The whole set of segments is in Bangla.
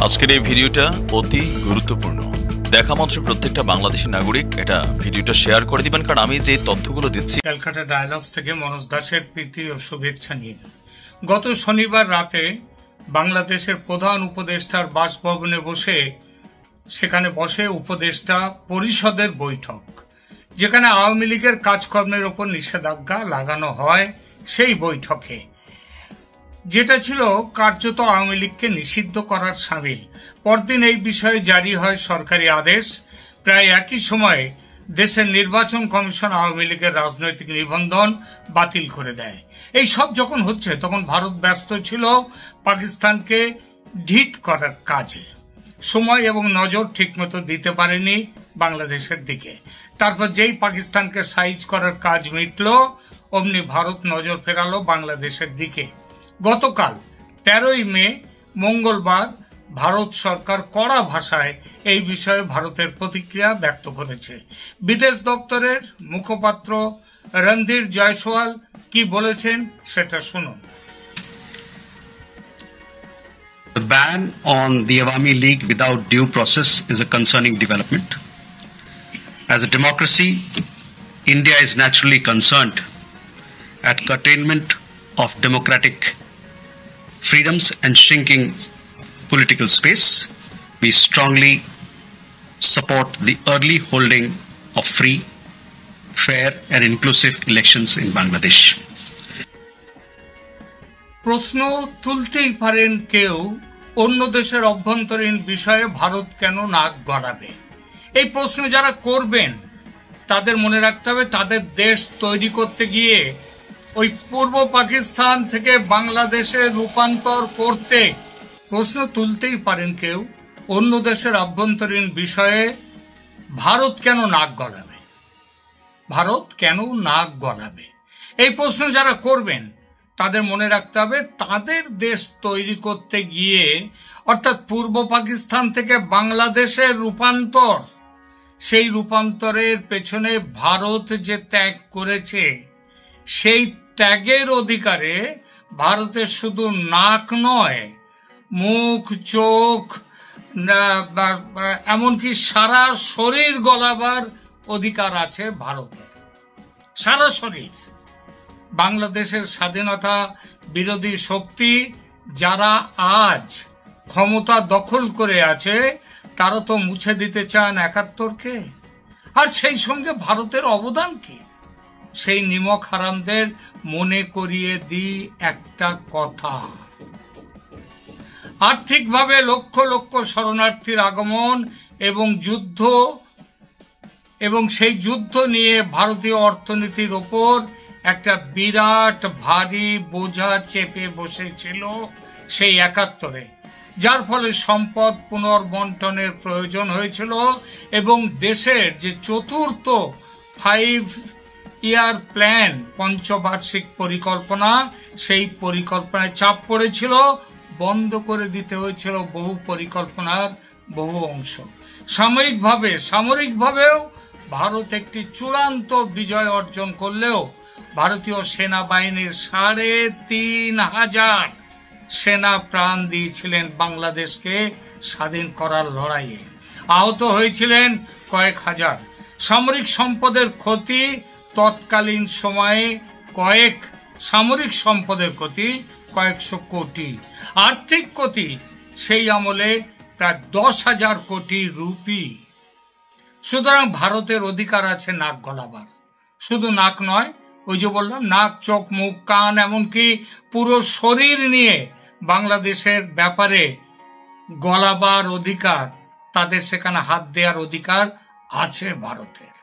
আজকের এই ভিডিওটা অতি গুরুত্বপূর্ণ। দেখা মাত্র প্রত্যেকটা বাংলাদেশী নাগরিক এটা ভিডিওটা শেয়ার করে দিবেন, কারণ আমি যে তথ্যগুলো দিচ্ছি। ক্যালকাটা ডায়ালগস থেকে মনোজ দাসের প্রীতি ও শুভেচ্ছা নিয়ে গত শনিবার রাতে বাংলাদেশের প্রধান উপদেষ্টার বাসভবনে সেখানে বসে উপদেষ্টা পরিষদের বৈঠক, যেখানে আওয়ামী লীগের কাজকর্মের ওপর নিষেধাজ্ঞা লাগানো হয়। সেই বৈঠকে যেটা ছিল কার্যত আওয়ামী লীগকে নিষিদ্ধ করার শামিল। পরদিন এই বিষয়ে জারি হয় সরকারি আদেশ। প্রায় একই সময়ে দেশের নির্বাচন কমিশন আওয়ামী লীগের রাজনৈতিক নিবন্ধন বাতিল করে দেয়। এই সব যখন হচ্ছে তখন ভারত ব্যস্ত ছিল পাকিস্তানকে ঢিট করার কাজে। সময় এবং নজর ঠিকমতো দিতে পারেনি বাংলাদেশের দিকে। তারপর যেই পাকিস্তানকে সাইজ করার কাজ মিটল, অমনি ভারত নজর ফেরালো বাংলাদেশের দিকে। গতকাল 13ই মে মঙ্গলবার ভারত সরকার কড়া ভাষায় এই বিষয়ে ভারতের প্রতিক্রিয়া ব্যক্ত করেছে। বিদেশ দপ্তরের মুখপাত্র রণধীর জয়সওয়াল কি বলেছেন সেটা শুনুন। The ban on the Awami League without due process is a concerning development. As a democracy, India is naturally concerned at curtailment of democratic freedoms and shrinking political space. We strongly support the early holding of free, fair and inclusive elections in Bangladesh. প্রশ্ন তুলতেই পারেন কেউ, অন্য দেশের অভ্যন্তরীণ বিষয়ে ভারত কেন নাক গলাবে? এই প্রশ্ন যারা করবেন তাদের মনে রাখতে হবে, তাদের দেশ তৈরি করতে গিয়ে ওই পূর্ব পাকিস্তান থেকে বাংলাদেশে রূপান্তর করতে প্রশ্ন তুলতেই পারেন কেউ, অন্য দেশের অভ্যন্তরীণ বিষয়ে ভারত কেন নাক গলাবে? ভারত কেন নাক গলাবে? এই প্রশ্ন যারা করবেন তাদের মনে রাখতে হবে, তাদের দেশ তৈরি করতে গিয়ে অর্থাৎ পূর্ব পাকিস্তান থেকে বাংলাদেশের রূপান্তর, সেই রূপান্তরের পেছনে ভারত যে ত্যাগ করেছে, সেই ত্যাগের অধিকারে ভারতের শুধু নাক নয়, মুখ, চোখ, এমনকি সারা শরীর গলাবার অধিকার আছে ভারতের। সারা শরীর। বাংলাদেশের স্বাধীনতা বিরোধী শক্তি যারা আজ ক্ষমতা দখল করে আছে, তারা তো মুছে দিতে চান ৭১কে। আর সেই সঙ্গে ভারতের অবদান কি, সেই নিমক হারামদের মনে করিয়ে দিই একটা কথা। আর্থিকভাবে লক্ষ লক্ষ শরণার্থীর আগমন এবং যুদ্ধ, এবং সেই যুদ্ধ নিয়ে ভারতীয় অর্থনীতির ওপর একটা বিরাট ভারী বোঝা চেপে বসেছিল সেই ৭১, যার ফলে সম্পদ পুনর্বন্টনের প্রয়োজন হয়েছিল এবং দেশের যে চতুর্থ 5-year প্ল্যান, পঞ্চবার্ষিক পরিকল্পনা, সেই পরিকল্পনায় চাপ পড়েছিল। বন্ধ করে দিতে হয়েছিল বহু পরিকল্পনার বহু অংশ। সামরিকভাবেও ভারত একটি চূড়ান্ত বিজয় অর্জন করলেও ভারতীয় সেনাবাহিনীর ৩,৫০০ সেনা প্রাণ দিয়েছিলেন বাংলাদেশকে স্বাধীন করার লড়াইয়ে। আহত হয়েছিলেন কয়েক হাজার। সামরিক সম্পদের ক্ষতি তৎকালীন সময়ে সামরিক সম্পদের ক্ষতি কয়েকশো কোটি, আর্থিক ক্ষতি সেই আমলে প্রায় ১০,০০০ কোটি রুপি। সুতরাং ভারতের অধিকার আছে নাক গলাবার। শুধু নাক নয়, ওই যে বললাম, নাক, চোখ, মুখ, কান, এমনকি পুরো শরীর নিয়ে বাংলাদেশের ব্যাপারে গলাবার অধিকার, তাদের সেখানে হাত দেওয়ার অধিকার আছে ভারতের।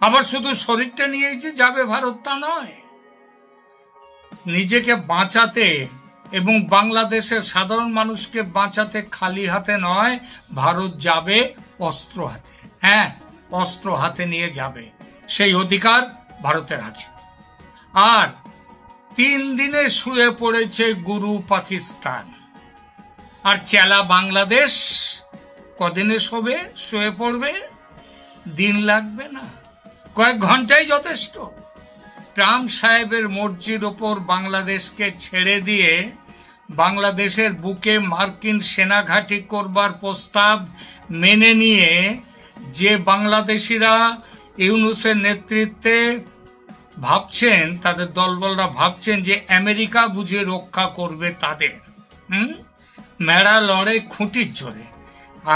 আবার শুধু শরীরটা নিয়েই যে যাবে ভারত তা নয়, নিজেকে বাঁচাতে এবং বাংলাদেশের সাধারণ মানুষকে বাঁচাতে খালি হাতে নয়, ভারত যাবে অস্ত্র হাতে। হ্যাঁ, অস্ত্র হাতে নিয়ে যাবে, সেই অধিকার ভারতের আছে। আর ৩ দিনে শুয়ে পড়েছে গুরু পাকিস্তান, আর চেলা বাংলাদেশ কদিনে শুয়ে পড়বে? দিন লাগবে না, কয়েক ঘন্টাই যথেষ্ট। ট্রাম্প সাহেবের মর্জির ওপর বাংলাদেশকে ছেড়ে দিয়ে বাংলাদেশের বুকে মার্কিন সেনাঘাঁটি করবার প্রস্তাব মেনে নিয়ে যে বাংলাদেশিরা ইউনূসের নেতৃত্বে ভাবছেন, তাদের দলবলরা ভাবছেন যে আমেরিকা বুঝে রক্ষা করবে তাদের, মেড়া লড়ে খুঁটির জোরে।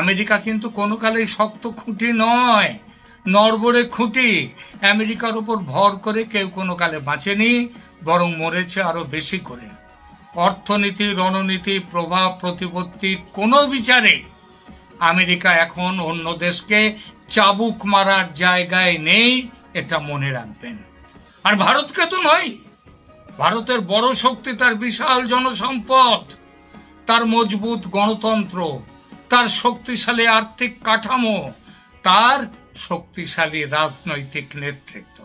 আমেরিকা কিন্তু কোনো কালেই শক্ত খুঁটি নয়, নড়বড়ে খুঁটি। আমেরিকার উপর ভর করে কেউ কোনো কালে বাঁচেনি, বরং মরেছে আরো বেশি করে। অর্থনীতি, রণনীতি, প্রভাব প্রতিপত্তি কোনো বিচারে আমেরিকা এখন অন্য দেশকে চাবুক মারার জায়গায় নেই, এটা মনে রাখবেন। আর ভারতকে তো নয়, ভারতের বড় শক্তি তার বিশাল জনসম্পদ, তার মজবুত গণতন্ত্র, তার শক্তিশালী আর্থিক কাঠামো, তার শক্তিশালী রাজনৈতিক নেতৃত্ব।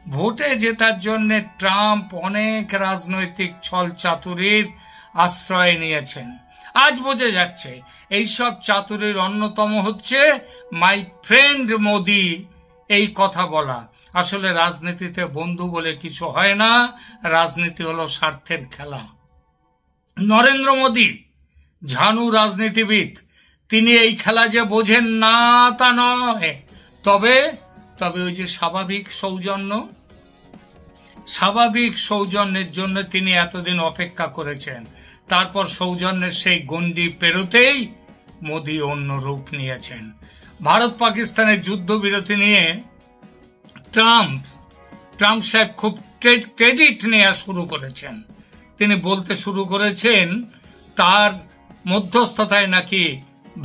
ভোটে জেতার জন্য ট্রাম্প অনেক রাজনৈতিক ছল চাতুরির আশ্রয় নিয়েছেন। আজ বোঝা যাচ্ছে এইসব চাতুরির অন্যতম হচ্ছে মাই ফ্রেন্ড মোদি, এই কথা বলা। আসলে রাজনীতিতে বন্ধু বলে কিছু হয় না, রাজনীতি হলো স্বার্থের খেলা। নরেন্দ্র মোদি ঝানু রাজনীতিবিদ, তিনি এই খেলা যে বোঝেন না তা নয়, তবে ওই যে স্বাভাবিক সৌজন্যের জন্য তিনি এতদিন অপেক্ষা করেছেন। তারপর সৌজন্যের সেই গণ্ডি পেরোতেই মোদি অন্য রূপ নিয়েছেন। ভারত পাকিস্তানের যুদ্ধবিরতি নিয়ে ট্রাম্প সাহেব খুব ক্রেডিট নেওয়া শুরু করেছেন। তিনি বলতে শুরু করেছেন তার মধ্যস্থতায় নাকি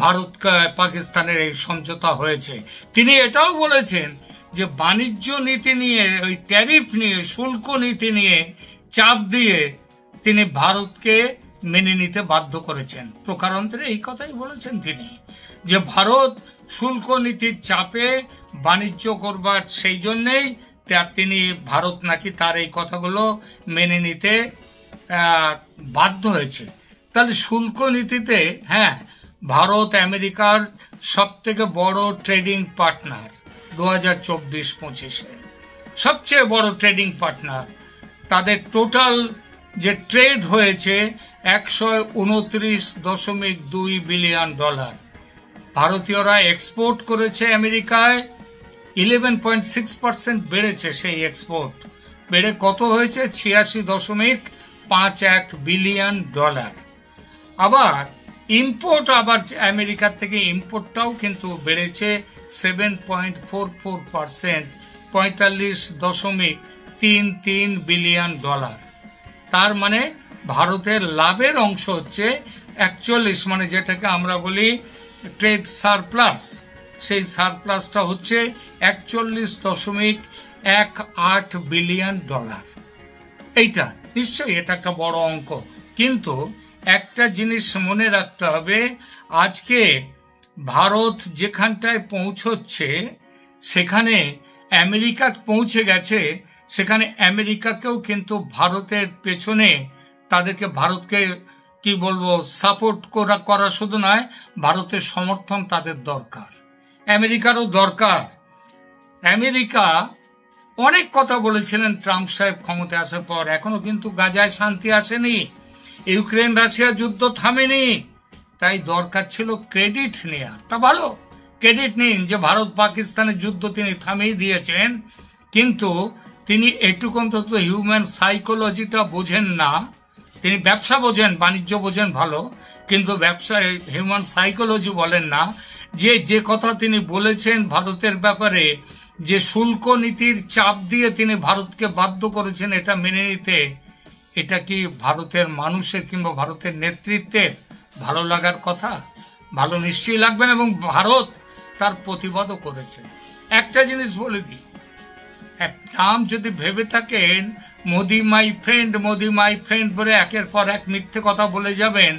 ভারত পাকিস্তানের এই সমঝোতা হয়েছে। তিনি এটাও বলেছেন যে বাণিজ্য নীতি নিয়ে, ওই ট্যারিফ নিয়ে, শুল্ক নীতি নিয়ে চাপ দিয়ে তিনি ভারতকে মেনে নিতে বাধ্য করেছেন। প্রকারান্তরে এই কথাই বলেছেন তিনি, যে ভারত শুল্ক নীতির চাপে বাণিজ্য করবার সেই জন্যেই তিনি ভারত নাকি তার এই কথাগুলো মেনে নিতে বাধ্য হয়েছে। তাহলে শুল্ক নীতিতে হ্যাঁ, ভারত আমেরিকার সব থেকে বড় ট্রেডিং পার্টনার 2024-25-এ সবচেয়ে বড় ট্রেডিং পার্টনার। তাদের টোটাল যে ট্রেড হয়েছে $129.2 বিলিয়ন। ভারতীয়রা এক্সপোর্ট করেছে আমেরিকায় 11.6% বেড়েছে, সেই এক্সপোর্ট বেড়ে কত হয়েছে? $86.51 বিলিয়ন। আবার ইম্পোর্ট, আবার আমেরিকার থেকে ইম্পোর্টটাও কিন্তু বেড়েছে 7.44%, $45.33 বিলিয়ন। তার মানে ভারতের লাভের অংশ হচ্ছে 41, মানে যেটাকে আমরা বলি ট্রেড সারপ্লাস, সেই সারপ্লাসটা হচ্ছে $41.18 বিলিয়ন। এইটা নিশ্চয়ই এটা একটা বড় অঙ্ক, কিন্তু একটা জিনিস মনে রাখতে হবে, আজকে ভারত যেখানটায় পৌঁছচ্ছে সেখানে আমেরিকা পৌঁছে গেছে, সেখানে আমেরিকাকেও কিন্তু ভারতের পেছনে ভারতকে কি বলবো সাপোর্ট করা শুধু নয়, ভারতের সমর্থন তাদের দরকার, আমেরিকারও দরকার। আমেরিকা অনেক কথা বলেছিলেন ট্রাম্প সাহেব ক্ষমতায় আসার পর, এখনো কিন্তু গাজায় শান্তি আসেনি, ইউক্রেন রাশিয়া যুদ্ধ থামেনি, তাই দরকার ছিল ক্রেডিট নেওয়া। তা ভালো, ক্রেডিট নিন যে ভারত পাকিস্তানের যুদ্ধ তিনি থামিয়ে দিয়েছেন, কিন্তু তিনি এটুকু অন্তত হিউম্যান সাইকোলজিটা বোঝেন না। তিনি ব্যবসা বোঝেন, বাণিজ্য বোঝেন ভালো, কিন্তু ব্যবসায় হিউম্যান সাইকোলজি বলেন না। যে কথা তিনি বলেছেন ভারতের ব্যাপারে, যে শুল্ক নীতির চাপ দিয়ে তিনি ভারতকে বাধ্য করেছেন এটা মেনে নিতে, এটা কি ভারতের মানুষের কিংবা ভারতের নেতৃত্বের ভালো লাগার কথা? ভালো নিশ্চয়ই লাগবে না, এবং ভারত তার প্রতিবাদও করেছে। একটা জিনিস বলে দিই, ট্রাম্প যদি ভেবে থাকেন মোদি মাই ফ্রেন্ড বলে একের পর এক মিথ্যে কথা বলে যাবেন,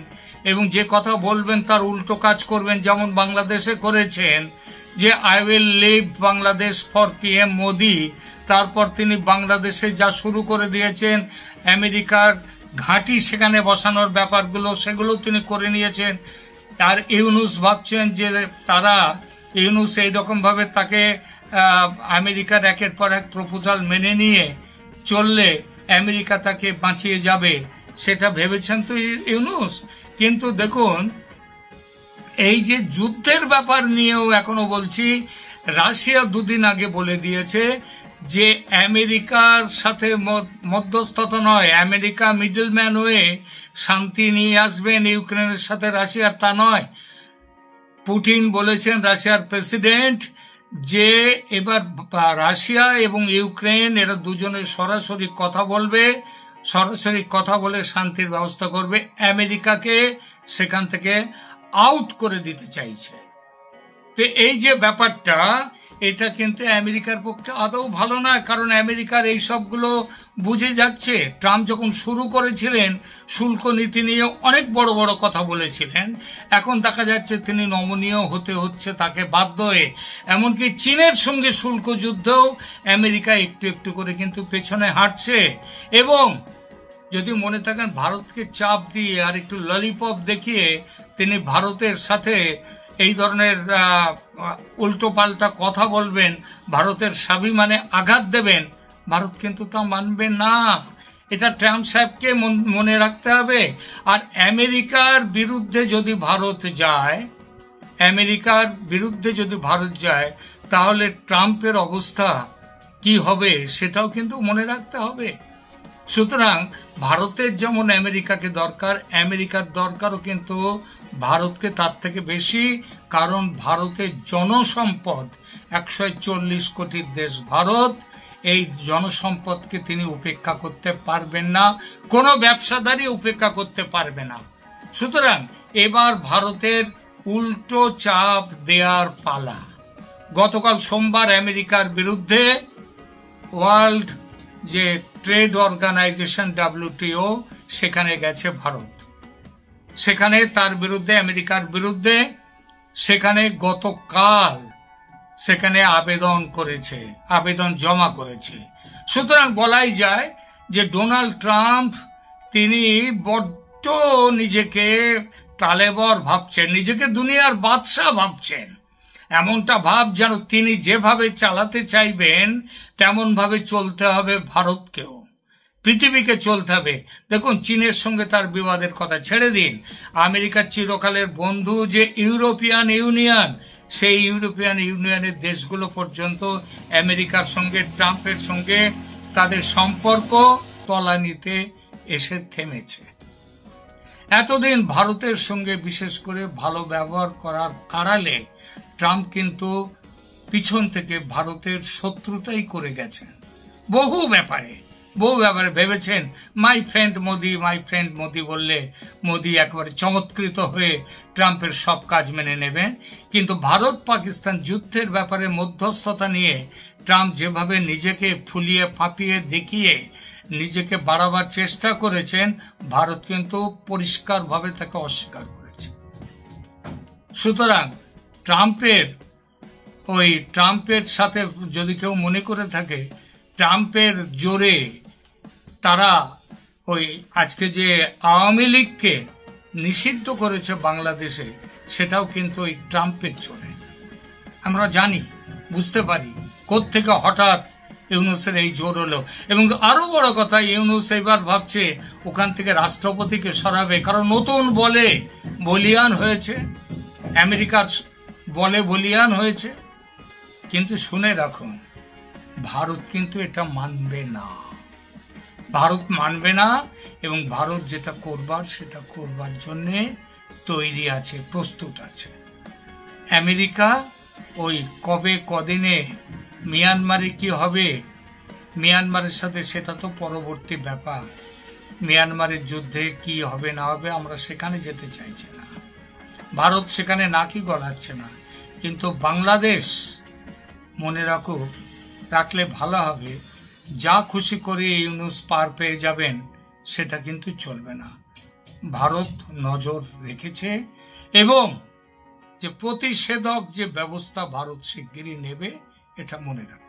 এবং যে কথা বলবেন তার উল্টো কাজ করবেন, যেমন বাংলাদেশে করেছেন, যে I will leave Bangladesh for PM Modi, তারপর তিনি বাংলাদেশে যা শুরু করে দিয়েছেন, আমেরিকার ঘাঁটি সেখানে বসানোর ব্যাপারগুলো, সেগুলো তিনি করে নিয়েছেন। আর ইউনূস ভাবছেন যে ইউনূস এইরকমভাবে তাকে আমেরিকার একের পর এক প্রপোজাল মেনে নিয়ে চললে আমেরিকা তাকে বাঁচিয়ে যাবে, সেটা ভেবেছেন তো ইউনূস। কিন্তু দেখুন, এই যে যুদ্ধের ব্যাপার নিয়েও এখনো বলছি, রাশিয়া দুদিন আগে বলে দিয়েছে যে আমেরিকার সাথে মধ্যস্থতা নয়, আমেরিকা মিডলম্যান হয়ে শান্তি নিয়ে আসবেন ইউক্রেনের সাথে রাশিয়ার, তা নয়। পুতিন বলেছেন, রাশিয়ার প্রেসিডেন্ট, যে এবার রাশিয়া এবং ইউক্রেন এরা দুজনে সরাসরি কথা বলবে, সরাসরি কথা বলে শান্তির ব্যবস্থা করবে। আমেরিকাকে সেখান থেকে আউট করে দিতে চাইছে। তো এই যে ব্যাপারটা, এটা কিন্তু আমেরিকার পক্ষে আদৌ ভালো না, কারণ আমেরিকার এই সবগুলো বুঝে যাচ্ছে। ট্রাম্প যখন শুরু করেছিলেন শুল্ক নীতি নিয়ে অনেক বড় বড় কথা বলেছিলেন, এখন দেখা যাচ্ছে তিনি নমনীয় হতে হচ্ছে তাকে বাধ্য হয়ে। এমনকি চীনের সঙ্গে শুল্ক যুদ্ধেও আমেরিকা একটু একটু করে কিন্তু পেছনে হাঁটছে। এবং যদি মনে থাকেন, ভারতকে চাপ দিয়ে আর একটু ললিপপ দেখিয়ে তিনি ভারতের সাথে এই ধরনের উল্টোপাল্টা কথা বলবেন, ভারতের স্বাভিমানে আঘাত দেবেন, ভারত কিন্তু তা মানবে না। এটা ট্রাম্প সাহেবকে মনে রাখতে হবে। আর আমেরিকার বিরুদ্ধে যদি ভারত যায়, আমেরিকার বিরুদ্ধে যদি ভারত যায়, তাহলে ট্রাম্পের অবস্থা কি হবে সেটাও কিন্তু মনে রাখতে হবে। সুতরাং ভারতের যেমন আমেরিকাকে দরকার, আমেরিকার দরকারও কিন্তু ভারতকে তার থেকে বেশি, কারণ ভারতের জনসম্পদ 140 কোটির দেশ ভারত। এই জনসম্পদকে তিনি উপেক্ষা করতে পারবেন না, কোনো ব্যবসাদারই উপেক্ষা করতে পারবে না। সুতরাং এবার ভারতের উল্টো চাপ দেওয়ার পালা। গতকাল সোমবার আমেরিকার বিরুদ্ধে ওয়ার্ল্ড যে ট্রেড অর্গানাইজেশন WTO, সেখানে গেছে ভারত। সেখানে তার বিরুদ্ধে, আমেরিকার বিরুদ্ধে, সেখানে গতকাল সেখানে আবেদন জমা করেছে। সুতরাং বলাই যায় যে ডোনাল্ড ট্রাম্প তিনি বড্ড নিজেকে তালেবর ভাবছেন, নিজেকে দুনিয়ার বাদশাহ ভাবছেন। এমনটা ভাব যেন তিনি যেভাবে চালাতে চাইবেন তেমন ভাবে চলতে হবে ভারতকেও, পৃথিবীকে চলতে হবে। দেখুন, চীনের সঙ্গে তার বিবাদের কথা ছেড়ে দিন, আমেরিকার চিরকালের বন্ধু যে ইউরোপিয়ান ইউনিয়ন, সেই ইউরোপিয়ান ইউনিয়নের দেশগুলো পর্যন্ত আমেরিকার সঙ্গে, ট্রাম্পের সঙ্গে তাদের সম্পর্ক তলানিতে এসে থেমেছে। এতদিন ভারতের সঙ্গে বিশেষ করে ভালো ব্যবহার করার আড়ালে ট্রাম্প কিন্তু পিছন থেকে ভারতের শত্রুতাই করে গেছেন। বহু ব্যাপারে ভেবেছেন মাই ফ্রেন্ড মোদি বললে মোদি একেবারে চমৎকৃত হয়ে ট্রাম্পের সব কাজ মেনে নেবেন। কিন্তু ভারত পাকিস্তান যুদ্ধের ব্যাপারে মধ্যস্থতা নিয়ে ট্রাম্প যেভাবে নিজেকে ফুলিয়ে ফাঁপিয়ে দেখিয়ে নিজেকে বাড়াবার চেষ্টা করেছেন, ভারত কিন্তু পরিষ্কারভাবে তাকে অস্বীকার করেছে। সুতরাং ট্রাম্পের সাথে যদি কেউ মনে করে থাকে ট্রাম্পের জোরে তারা আজকে যে আওয়ামী লীগকে নিষিদ্ধ করেছে বাংলাদেশে, সেটাও কিন্তু ওই ট্রাম্পের জোরে। আমরা জানি, বুঝতে পারি কোত্থেকে হঠাৎ ইউনূসের এই জোর হলো। এবং আরো বড় কথা, ইউনূস এবার ভাবছে ওখান থেকে রাষ্ট্রপতিকে সরাবে, কারণ নতুন বলিয়ান হয়েছে, আমেরিকার বলিয়ান হয়েছে। কিন্তু শুনে রাখুন, ভারত কিন্তু এটা মানবে না, এবং ভারত যেটা করবার সেটা করবার জন্য তৈরি আছে, প্রস্তুত আছে। আমেরিকা কদিনে মিয়ানমারে কি হবে, মিয়ানমারের সাথে, সেটা তো পরবর্তী ব্যাপার। মিয়ানমারের যুদ্ধে কি হবে না হবে আমরা সেখানে যেতে চাইছি না, ভারত সেখানে নাকি গলাচ্ছে না। কিন্তু বাংলাদেশ মনে রাখলে ভালো হবে, যা খুশি করে ইউনূস পার পেয়ে যাবেন সেটা কিন্তু চলবে না। ভারত নজর রেখেছে এবং যে প্রতিষেধক যে ব্যবস্থা ভারত শিগগিরই নেবে, এটা মনে রাখবে।